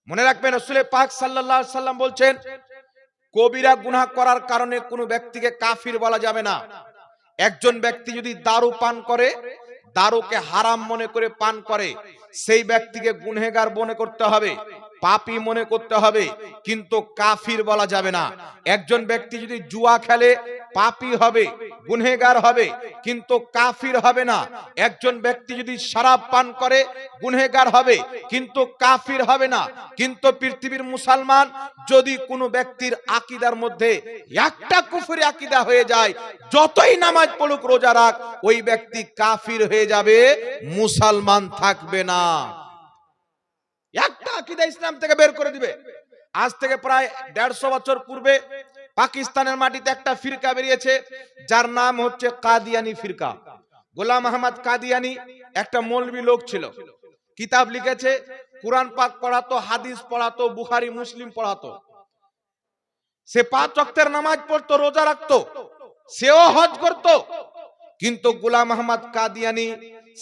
মনে রাখবেন, রাসূল পাক সাল্লাল্লাহু আলাইহি সাল্লাম বলছেন, কবিরা গুনাহ করার কারণে কোনো ব্যক্তিকে কাফির বলা যাবে না। একজন ব্যক্তি যদি দারু পান করে, দারুকে হারাম মনে করে পান করে, সেই ব্যক্তিকে গুনহেগার মনে করতে হবে, পাপী মনে করতে হবে, কিন্তু কাফির বলা যাবে না। একজন ব্যক্তি যদি জুয়া খেলে, পাপী হবে, গুনহেগার হবে, কিন্তু কাফির হবে না। একজন ব্যক্তি যদি শরাব পান করে, গুনহেগার হবে, কিন্তু কাফির হবে না। কিন্তু পৃথিবীর মুসলমান যদি কোনো ব্যক্তির আকীদার মধ্যে একটা কুফরি আকীদা হয়ে যায়, যতই নামাজ পড়ুক, রোজা রাখ, ওই ব্যক্তি কাফির হয়ে যাবে, মুসলমান থাকবে না। একটা আকীদা ইসলাম থেকে বের করে দিবে। আজ থেকে প্রায় 150 বছর পূর্বে পাকিস্তানের মাটিতে একটা ফিরকা বেরিয়েছে, যার নাম হচ্ছে কাদিয়ানি ফিরকা। গোলাম আহমদ কাদিয়ানি একটা মৌলবি লোক ছিল, কিতাব লিখেছে, কুরআন পাক পড়াতো, হাদিস পড়াতো, বুখারী মুসলিম পড়াতো। সে 5 ওয়াক্তের নামাজ পড়তো, রোজা রাখতো, সেও হজ করত। কিন্তু গোলাম আহমদ কাদিয়ানি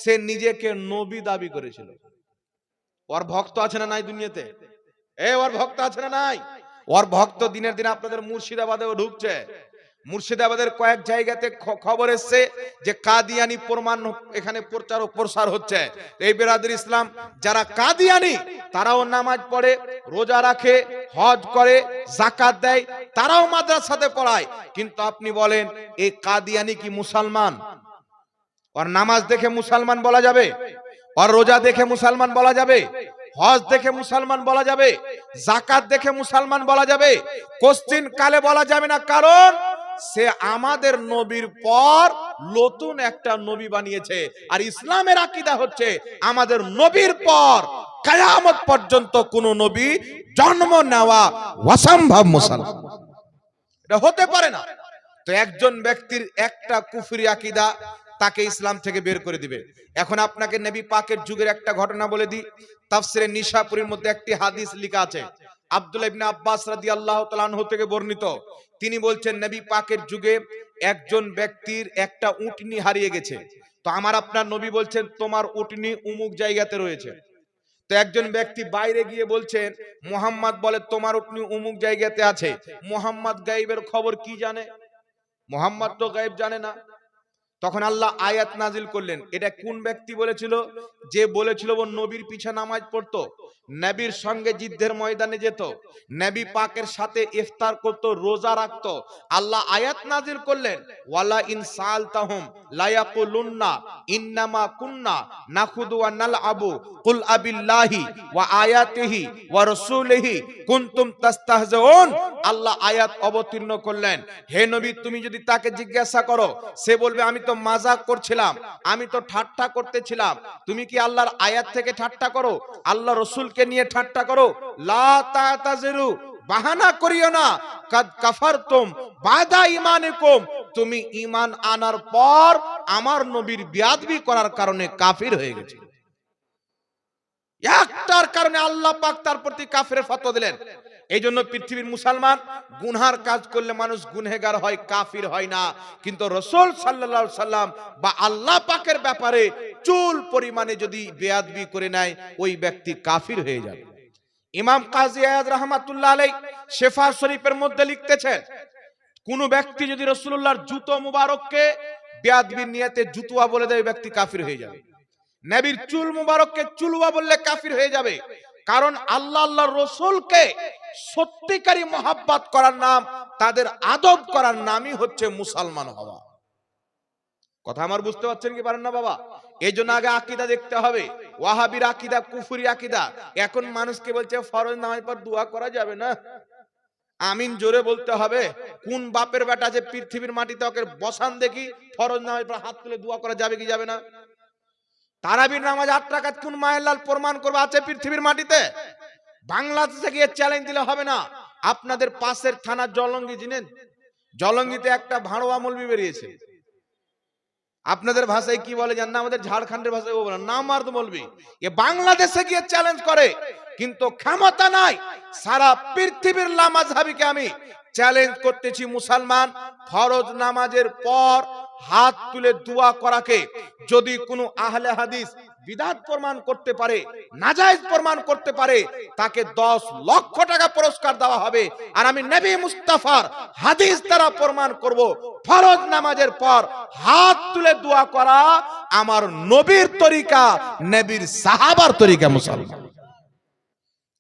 সে নিজেকে নবী দাবি করেছিল। ওর ভক্ত আছে না নাই দুনিয়াতে? ওর ভক্ত আছে না নাই? ওর ভক্ত দিনের দিন আপনাদের মুর্শিদাবাদেও ঢুকছে। মুর্শিদাবাদের কয়েক জায়গাতে খবর এসছে যে কাদিয়ানি প্রমাণ এখানে প্রচার ও প্রসার হচ্ছে। এই বেরাদুর ইসলাম যারা কাদিয়ানি, তারাও নামাজ পড়ে, রোজা রাখে, হজ করে, যাকাত দেয়, তারাও মাদ্রাসাতে পড়ায়। কিন্তু আপনি বলেন, এই কাদিয়ানি কি মুসলমান? ওর নামাজ দেখে মুসলমান বলা যাবে? ওর রোজা দেখে মুসলমান বলা যাবে? হজ দেখে মুসলমান বলা যাবে? যাকাত দেখে মুসলমান বলা যাবে? কোশ্চিন কালে বলা যাবে না, কারণ সে আমাদের নবীর পর নতুন একটা নবী বানিয়েছে। আর ইসলামের আকীদা হচ্ছে, আমাদের নবীর পর কিয়ামত পর্যন্ত কোন নবী জন্ম নেওয়া অসম্ভব। মুসলমান এটা হতে পারে না। তো একজন ব্যক্তির একটা কুফরি আকীদা তাকে ইসলাম থেকে বের করে দিবে। এখন আপনাকে নবী পাকের যুগের একটা ঘটনা বলে দিই। তাফসিরে নিশাপুরীর মধ্যে একটি হাদিস লেখা আছে, আব্দুল্লাহ ইবনে আব্বাস রাদিয়াল্লাহু তাআলা আনহু থেকে বর্ণিত। তিনি বলছেন, নবী পাকের যুগে একজন ব্যক্তির একটা উটনি হারিয়ে গেছে। তো আমার আপনার নবী বলছেন, তোমার উটনি অমুক জায়গাতে রয়েছে। তো একজন ব্যক্তি বাইরে গিয়ে বলছেন, মুহাম্মদ বলে তোমার উটনি অমুক জায়গাতে আছে। মুহাম্মদ গায়েবের খবর কি জানে? মুহাম্মদ তো গায়েব জানে না। তখন আল্লাহ আয়াত নাজিল করলেন। এটা কোন ব্যক্তি বলেছিল? যে বলেছিল ও নবীর পিছে নামাজ পড়তো, নবীর সঙ্গে যুদ্ধের ময়দানে যেত, নবী পাকের সাথে ইফতার করত, রোজা রাখত। আল্লাহ আয়াত নাজিল করলেন, ওয়ালা ইন সালতাহুম লা ইয়াকুলুন্না ইন্নামা কুন্না নাখুদু ওয়া নালআবু কুল আবিল্লাহি ওয়া আয়াতিহি ওয়া রাসূলিহি কুনতুম তাস্তাহজিউন। আল্লাহ আয়াত অবতীর্ণ করলেন, হে নবী, তুমি যদি তাকে জিজ্ঞাসা করো, সে বলবে আমি তো মাজাক করছিলাম, আমি তো ঠাট্টা করতেছিলাম। তুমি কি আল্লাহর আয়াত থেকে ঠাট্টা করো? আল্লাহ রাসূলকে নিয়ে ঠাট্টা করো? লা তাতাজিরু, বাহানা করিও না, কাদ কাফারতুম বাদা ঈমানিকুম, তুমি ঈমান আনার পর আমার নবীর বেয়াদবি করার কারণে কাফির হয়ে গেছে। একটার কারণে আল্লাহ পাক তার প্রতি কাফিরের ফতোয়া দিলেন। এই জন্য পৃথিবীর মুসলমান গুনহার কাজ করলে মানুষ গুনহেগার হয়, কাফির হয় না। কিন্তু রাসূল সাল্লাল্লাহু আলাইহি সাল্লাম বা আল্লাহ পাকের ব্যাপারে চুল পরিমাণে যদি বেয়াদবি করে নেয়, ওই ব্যক্তি কাফির হয়ে যাবে। ইমাম কাজী আয়াদ রাহমাতুল্লাহ আলাইহি শিফা শরীফের মধ্যে লিখতেছেন, কোন ব্যক্তি যদি রাসূলুল্লাহর জুতো মুবারককে বেয়াদবির নিয়তে জুতুয়া বলে দেয়, ব্যক্তি কাফির হয়ে যাবে। নবীর চুল মুবারককে চুলওয়া বললে কাফির হয়ে যাবে। কারণ আল্লাহ আল্লাহর রাসূলকে সত্যিকারী মহব্বত করার নাম, তাদের আদব করার নামই হচ্ছে মুসলমান হওয়া। কথা আমার বুঝতে পারছেন কি পারেন না বাবা? এই জন্য আগে আকীদা দেখতে হবে। ওয়াহাবির আকীদা কুফরি আকীদা। এখন মানুষকে বলছে ফরজ নামাজ পর দোয়া করা যাবে না, আমিন জোরে বলতে হবে। কোন বাপের বেটা যে পৃথিবীর মাটিতে ওকে বসান দেখি, ফরজ নামাজ পর হাত তুলে দোয়া করা যাবে কি যাবে না? তারাবির নামাজ 8 রাকাত কোন মায়ের লাল প্রমাণ করবে আছে পৃথিবীর মাটিতে? বাংলাদেশে গিয়ে চ্যালেঞ্জ দিলে হবে না। আপনাদের পাশের থানা জলঙ্গি, জানেন জলঙ্গিতে একটা ভাড়োয়া মৌলবি বেরিয়েছে। আপনাদের ভাষায় কি বলে জানেন না? আমাদের ঝাড়খণ্ডের ভাষায় ও বলে নামার্দ মৌলবি। এ বাংলাদেশে গিয়ে চ্যালেঞ্জ করে, কিন্তু ক্ষমতা নাই। সারা পৃথিবীর লামাযহাবিকে আমি চ্যালেঞ্জ করতেছি, মুসলমান ফরজ নামাজের পর হাত তুলে দোয়া করাকে যদি কোনো আহলে হাদিস বিদআত প্রমাণ করতে পারে, নাজায়েজ প্রমাণ করতে পারে, তাকে 10 লক্ষ টাকা পুরস্কার দেওয়া হবে। আর আমি নবী মুস্তাফার হাদিস দ্বারা প্রমাণ করব, ফরজ নামাজের পর হাত তুলে দোয়া করা আমার নবীর তরিকা, নবীর সাহাবার তরিকা। মুসলমান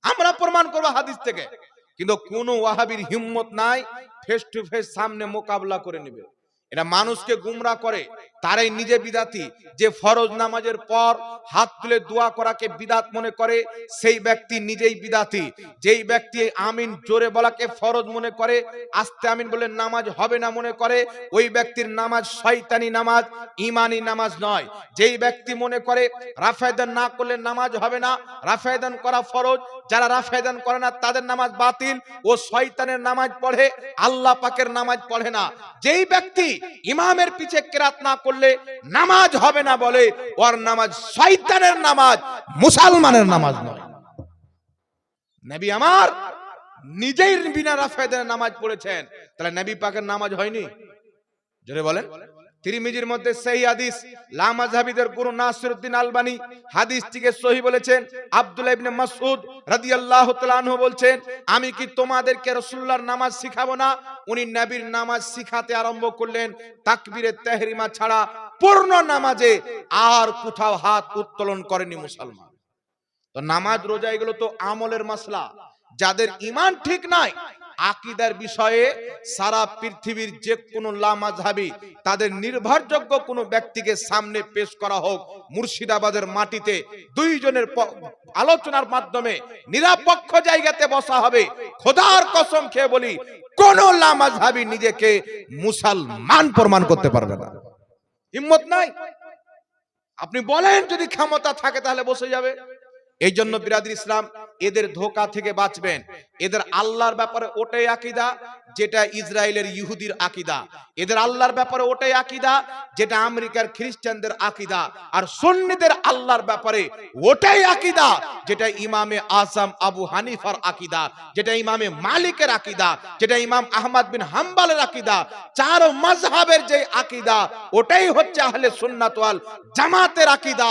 আমরা প্রমাণ করব হাদিস থেকে, কিন্তু কোন ওয়াহাবির হিম্মত নাই ফেস টু ফেস সামনে মোকাবেলা করে নেবে। এটা মানুষকে গুমরা করে, তারাই নিজে বিদাতি। যে ফরজ নামাজের পর হাত তুলে দোয়া করাকে বিদাত মনে করে, সেই ব্যক্তি নিজেই বিদাতি। যেই ব্যক্তি আমিন জোরে বলাকে ফরজ মনে করে, আস্তে আমিন বলে নামাজ হবে না মনে করে, ওই ব্যক্তির নামাজ শয়তানি নামাজ, ইমানি নামাজ নয়। যেই ব্যক্তি মনে করে রাফায়দান না করলে নামাজ হবে না, রাফায়দান করা ফরজ, যারা রাফায়দান করে না তাদের নামাজ বাতিল, ও শয়তানের নামাজ পড়ে, আল্লাহ পাকের নামাজ পড়ে না। যেই ব্যক্তি ইমামের পিছে কিরাত না করলে নামাজ হবে না বলে, ওর নামাজ শয়তানের নামাজ, মুসলমানের নামাজ নয়। নবী আমার নিজেই বিনা রাফায়দানের নামাজ পড়েছেন, তাহলে নবী পাকের নামাজ হয়নি? জোরে বলেন। তিরমিজির মধ্যে সহিহ হাদিস, লা মাযহাবিদের গুরু নাসিরউদ্দিন আলবানী হাদিসটিকে সহিহ বলেছেন। আব্দুল্লাহ ইবনে মাসউদ রাদিয়াল্লাহু তাআলা আনহু বলছেন, আমি কি তোমাদেরকে রাসূলুল্লাহর নামাজ শিখাবো না? উনি নবীর নামাজ শিখাতে আরম্ভ করলেন তাকবীরে তাহরিমা ছাড়া পূর্ণ নামাজে আর কোথাও হাত উত্তোলন করেনি মুসলমান। তো নামাজ রোজা এগুলো তো আমলের মাসলা। যাদের ঈমান ঠিক নাই, আকীদার বিষয়ে সারা পৃথিবীর যে কোনো লামাযহাবী তাদের নির্ভরযোগ্য কোনো ব্যক্তিকে সামনে পেশ করা হোক, মুর্শিদাবাদের মাটিতে দুইজনের আলোচনার মাধ্যমে নিরপেক্ষ জায়গাতে বসা হবে। খোদার কসম খেয়ে বলি, কোন লামাযহাবী নিজেকে মুসলমান প্রমাণ করতে পারবে না। হিম্মত নাই। আপনি বলেন যদি ক্ষমতা থাকে তাহলে বসে যাবে। এই জন্য বিরাদর ইসলাম, এদের ধোঁকা থেকে বাঁচবেন। এদের আল্লাহর ব্যাপারে ওটাই আকীদা যেটা ইসরায়েলের ইহুদির আকীদা, এদের আল্লাহর ব্যাপারে ওটাই আকীদা যেটা আমেরিকার খ্রিস্টানদের আকীদা, আর সুন্নিদের আল্লাহর ব্যাপারে ওটাই আকীদা যেটা ইমামে আযম আবু হানিফার আকীদা, যেটা ইমামে মালিকের আকীদা, যেটা ইমাম আহমদ বিন হাম্বলের আকীদা। চার মাযহাবের যে আকীদা, ওটাই হচ্ছে আহলে সুন্নাত ওয়াল জামাতের আকীদা।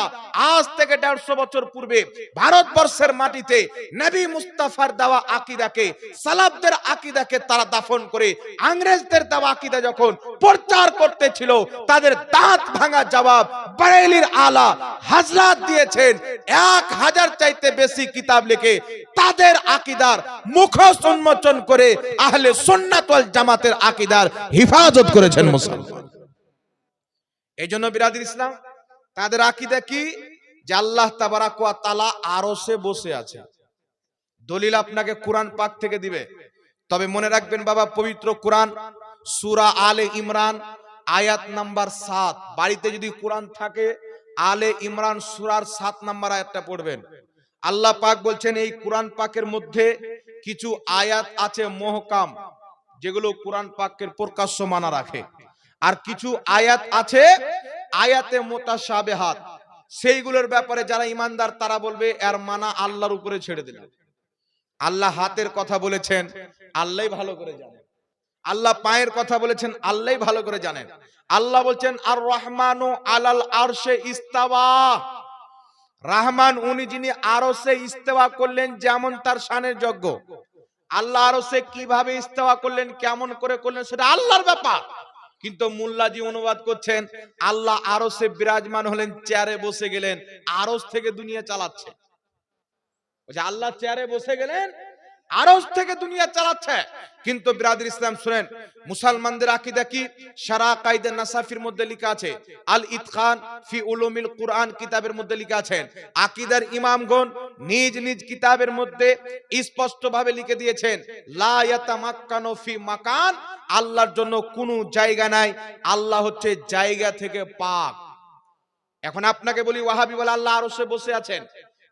আজ থেকে 150 বছর পূর্বে ভারতবর্ষের মাটিতে নবী মুস্তাফার দেওয়া আকীদাকে, সালাফদের আকীদাকে তারা দাফন করে ইংরেজদের দেওয়া আকীদা যখন প্রচার করতেছিল, তাদের দাঁত ভাঙা জবাব বরেলির আলা হযরত দিয়েছেন। 1000 চাইতে বেশি কিতাব লিখে তাদের আকীদার মুখোশ উন্মোচন করে আহলে সুন্নাত ওয়াল জামাতের আকীদার হিফাজত করেছেন মুসলমান। এইজন্য বিরাদর ইসলাম, তাদের আকীদা কি? যে আল্লাহ তাবারাক ওয়া তাআলা আরশে বসে আছে। দলিল আপনাকে কোরআন পাক থেকে দিবে। তবে মনে রাখবেন বাবা, পবিত্র কোরআন সূরা আলে ইমরান আয়াত নাম্বার 7, বাড়িতে যদি কোরআন থাকে আলে ইমরান সূরার 7 নাম্বার আয়াতটা পড়বেন। আল্লাহ পাক বলছেন এই কোরআন পাকের মধ্যে কিছু আয়াত আছে মুহকাম, যেগুলো কোরআন পাকের প্রকাশ্য মানা রাখে, আর কিছু আয়াত আছে আয়াতে মুতাশাবিহাত, সেইগুলোর ব্যাপারে যারা ইমানদার তারা বলবে এর মানা আল্লাহর উপরে ছেড়ে দিলেন। আল্লাহ হাতের কথা বলেছেন, আল্লাহই ভালো করে জানেন। আল্লাহ পায়ের কথা বলেছেন, আল্লাহই ভালো করে জানেন। আল্লাহ বলছেন আর রহমানু আলাল আরশে ইস্তাওয়া। রহমান উনি যিনি আরশে ইস্তেওয়া করলেন, যেমন তার শানের যোগ্য। আল্লাহ আরশে কিভাবে ইস্তেওয়া করলেন, কেমন করে করলেন, সেটা আল্লাহর ব্যাপার। কিন্তু মোল্লাজি অনুবাদ করছেন আল্লাহ আরশে বিরাজমান হলেন, চেয়ারে বসে গেলেন, আরশ থেকে দুনিয়া চালাচ্ছে। আল্লাহ চেয়ারে বসে গেলেন, আরশ থেকে দুনিয়া চালাচ্ছে। কিন্তু বিরাদর ইসলাম শুনেন, মুসলমানদের আকীদা কি? শারা কায়দা নাসাফির মধ্যে লেখা আছে, আল ইতকান ফি উলুমিল কুরআন কিতাবের মধ্যে লেখা আছেন। আকীদার ইমামগণ নিজ নিজ কিতাবের মধ্যে স্পষ্ট ভাবে লিখে দিয়েছেন, লা ইয়াতামাক্কানু ফি মাকান, আল্লাহর জন্য কোনো জায়গা নাই, আল্লাহ হচ্ছে জায়গা থেকে পাক। এখন আপনাকে বলি, ওয়াহাবি বলে আল্লাহ আরশে বসে আছেন,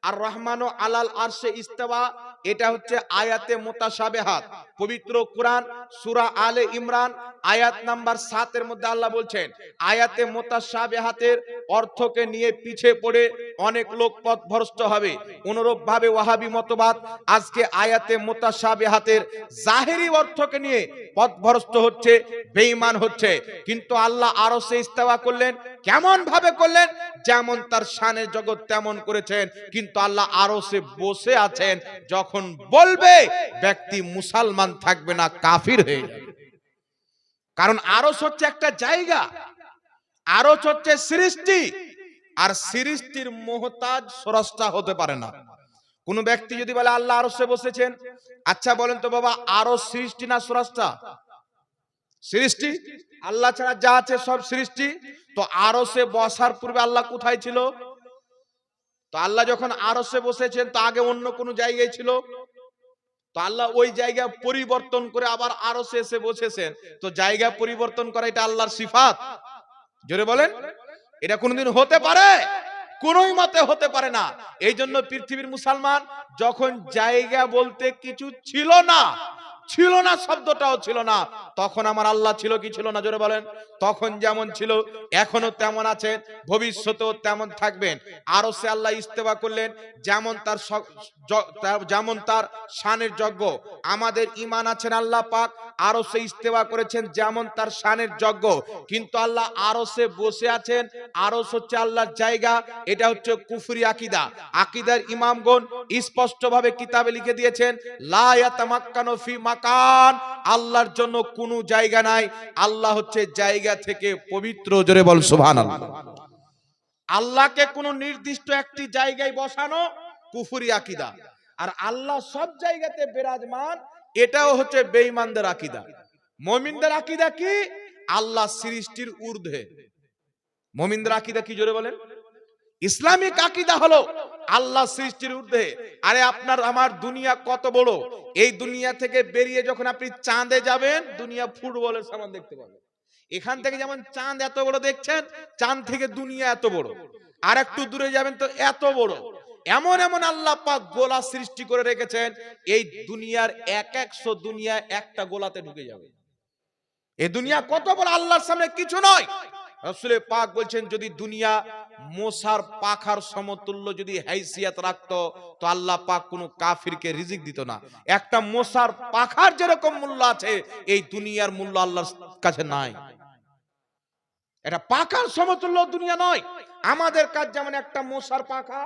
আর রহমানু আলাল আরশে ইস্তাওয়া, এটা হচ্ছে আয়াতে মুতাশাবিহাত। পবিত্র কোরআন সূরা আলে ইমরান আয়াত নাম্বার 7 এর মধ্যে আল্লাহ বলছেন, আয়াতে মুতাশাবিহাতের অর্থকে নিয়ে পিছে পড়ে অনেক লোক পথভ্রষ্ট হবে। অনুরূপ ভাবে ওয়াহাবি মতবাদ আজকে আয়াতে মুতাশাবিহাতের জাহেরি অর্থকে নিয়ে পথভ্রষ্ট হচ্ছে, বেঈমান হচ্ছে। কিন্তু আল্লাহ আরশে ইস্তাওয়া করলেন, কেমন ভাবে করলেন? যেমন তার শানের জগৎ তেমন করেছেন। কিন্তু আল্লাহ আরশে বসে আছেন, যখন বলবে ব্যক্তি মুসলমান থাকবে না, কাফির হয়ে যাবে। কারণ আরশ হচ্ছে একটা জায়গা, আরশ হচ্ছে সৃষ্টি, আর সৃষ্টির মুহতাজ স্রষ্টা হতে পারে না। কোন ব্যক্তি যদি বলে আল্লাহ আরশে বসেছেন, আচ্ছা বলেন তো বাবা, আরশ সৃষ্টি না স্রষ্টা? সৃষ্টি। আল্লাহ ছাড়া যা আছে সব সৃষ্টি। তো আরশে বসার পূর্বে আল্লাহ কোথায় ছিল? তো আল্লাহ যখন আরশে বসেছেন, তো আগে অন্য কোন জায়গায় ছিল? তো আল্লাহ ওই জায়গা পরিবর্তন করে আবার আরশে এসে বসেছেন। তো জায়গা পরিবর্তন করা এটা আল্লাহর সিফাত? জোরে বলেন, এটা কোনোদিন হতে পারে? কোনোই মতে হতে পারে না। এই জন্য পৃথিবীর মুসলমান যখন জায়গা বলতে কিছু ছিল না, ছিল না শব্দটাও ছিল না, তখন আমার আল্লাহ ছিল কি ছিল না? জোরে বলেন। তখন যেমন ছিল এখনো তেমন আছেন, ভবিষ্যতেও তেমন থাকবেন। আরো সে আল্লাহ ইস্তেওয়া করলেন, যেমন তার যেমন তার শানের যজ্ঞ। আমাদের ঈমান আছেন আল্লাহ পাক আরো সে ইস্তেওয়া করেছেন যেমন তার শানের যজ্ঞ। কিন্তু আল্লাহ আরো সে বসে আছেন, আরশ হচ্ছে আল্লাহর জায়গা। এটা হচ্ছে কুফরি আকীদা। আকীদার ইমামগণ স্পষ্ট ভাবে কিতাবে লিখে দিয়েছেন, লা ইয়াতামাক্কানু ফি মাকান, আল্লাহর জন্য কোনো জায়গা নাই, আল্লাহ হচ্ছে জায়গা থেকে পবিত্র। জোরে বল সুবহানাল্লাহ। আল্লাহকে কোনো নির্দিষ্ট একটি জায়গায় বসানো কুফরি আকীদা। আর আল্লাহ সব জায়গাতে বিরাজমান, এটাও হচ্ছে বেঈমানদের আকীদা। মুমিনদের আকীদা কি? আল্লাহ সৃষ্টির ঊর্ধ্বে। মুমিনদের আকীদা কি? জোরে বলেন। ইসলামিক আকীদা হলো আল্লাহ সৃষ্টির ঊর্ধ্বে। আরে আপনার আমার দুনিয়া কত বড়! এই দুনিয়া থেকে বেরিয়ে যখন আপনি চাঁদে যাবেন, দুনিয়া ফুটবলের সমান দেখতে পাবেন। এখান থেকে যেমন চাঁদ এত বড় দেখছেন, চাঁদ থেকে দুনিয়া এত বড়। আর একটু দূরে যাবেন তো এত বড়। এমন এমন আল্লাহ পাক গোলা সৃষ্টি করে রেখেছেন, এই দুনিয়ার এক একশো দুনিয়া একটা গোলাতে ঢুকে যাবে। এই দুনিয়া কত বড়, আল্লাহর সামনে কিছু নয়। রাসূল পাক বলছেন, যদি দুনিয়া মশার পাখার সমতুল্য যদি হাইসিয়াত রাখতো, তো আল্লাহ পাক কোনো কাফিরকে রিজিক দিত না। একটা মশার পাখার যেরকম মূল্য আছে, এই দুনিয়ার মূল্য আল্লাহর কাছে নাই। এটা পাখার সমতুল্য দুনিয়া নয়। আমাদের কাছে যেমন একটা মশার পাখা,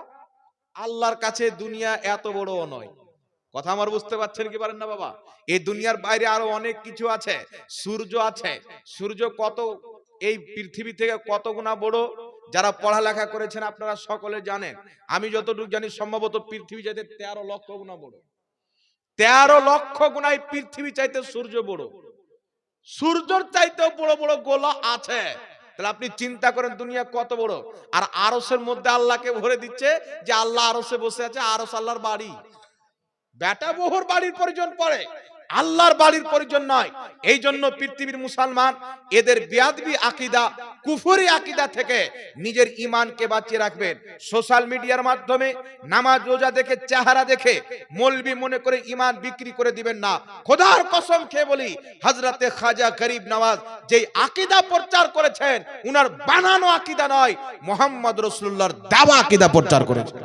আল্লাহর কাছে দুনিয়া এত বড়ও নয়। কথা আমার বুঝতে পারছেন কি পারেন না বাবা? এই দুনিয়ার বাইরে আরো অনেক কিছু আছে। সূর্য আছে, সূর্য কত এই পৃথিবী থেকে কত গুণা বড়। যারা পড়ালেখা করেছেন আপনারা সকলে জানেন। আমি যতটুকু জানি সম্ভবত পৃথিবী চাইতে 13 লক্ষ গুণা বড়। 13 লক্ষ গুণায় পৃথিবী চাইতে সূর্য বড়। সূর্যের চাইতেও বড় বড় গোলা আছে। তাহলে আপনি চিন্তা করেন দুনিয়া কত বড়। আর আরশের মধ্যে আল্লাহকে ভরে দিচ্ছে যে আল্লাহ আরশে বসে আছে। আরশ আল্লাহর বাড়ি। বেটা বহুর বাড়ির প্রয়োজন পড়ে, আল্লাহর বাড়ির প্রয়োজন নয়। এই জন্য পৃথিবীর মুসলমান এদের বেয়াদবি আকীদা, কুফরি আকীদা থেকে নিজের ঈমানকে বাঁচিয়ে রাখবেন। সোশ্যাল মিডিয়ার মাধ্যমে নামাজ রোজা দেখে, চেহারা দেখে মৌলবি মনে করে ঈমান বিক্রি করে দিবেন না। খোদার কসম খেয়ে বলি, হযরতে খাজা গরিব নওয়াজ যেই আকীদা প্রচার করেছেন, উনার বানানো আকীদা নয়, মুহাম্মদ রাসূলুল্লাহর দেওয়া আকীদা প্রচার করেছেন।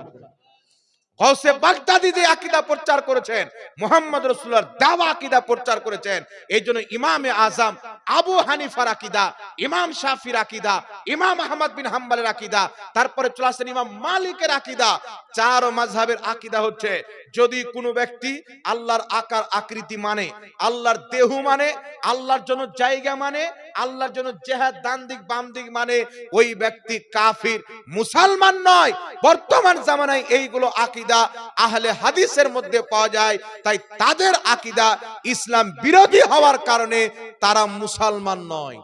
গৌসে বাগদাদি যে আকীদা প্রচার করেছেন, মুহাম্মদ রাসূলুল্লাহর দেওয়া আকীদা প্রচার করেছেন। এইজন্য ইমামে আযম আবু হানিফার আকীদা, ইমাম শাফির আকীদা, ইমাম আহমদ বিন হাম্বলের আকীদা, তারপরে চলে আসেন ইমাম মালিকের আকীদা। চার মাযহাবের আকীদা হচ্ছে, যদি কোনো ব্যক্তি আল্লাহর আকার আকৃতি মানে, আল্লাহর দেহ মানে, আল্লাহর জন্য জায়গা মানে, আল্লাহর জন্য জিহাদ ডান দিক বাম দিক মানে, ওই ব্যক্তি কাফির, মুসলমান নয়। বর্তমান জামানায় এইগুলো আকীদা আহলে হাদিসের মধ্যে পাওয়া যায়। তাই তাদের আকীদা ইসলাম বিরোধী হওয়ার কারণে তারা মুসলমান নয়।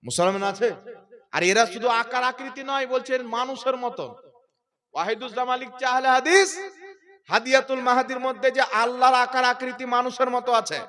মুসলমান আছে। আর এরা শুধু আকার আকৃতি নয়, বলছেন মানুষের মতো। ওয়াহিদুজ্জামান লিখছে আহলে হাদিস হাদিয়াতুল মাহাদির মধ্যে যে আল্লাহর আকার আকৃতি মানুষের মতো আছে।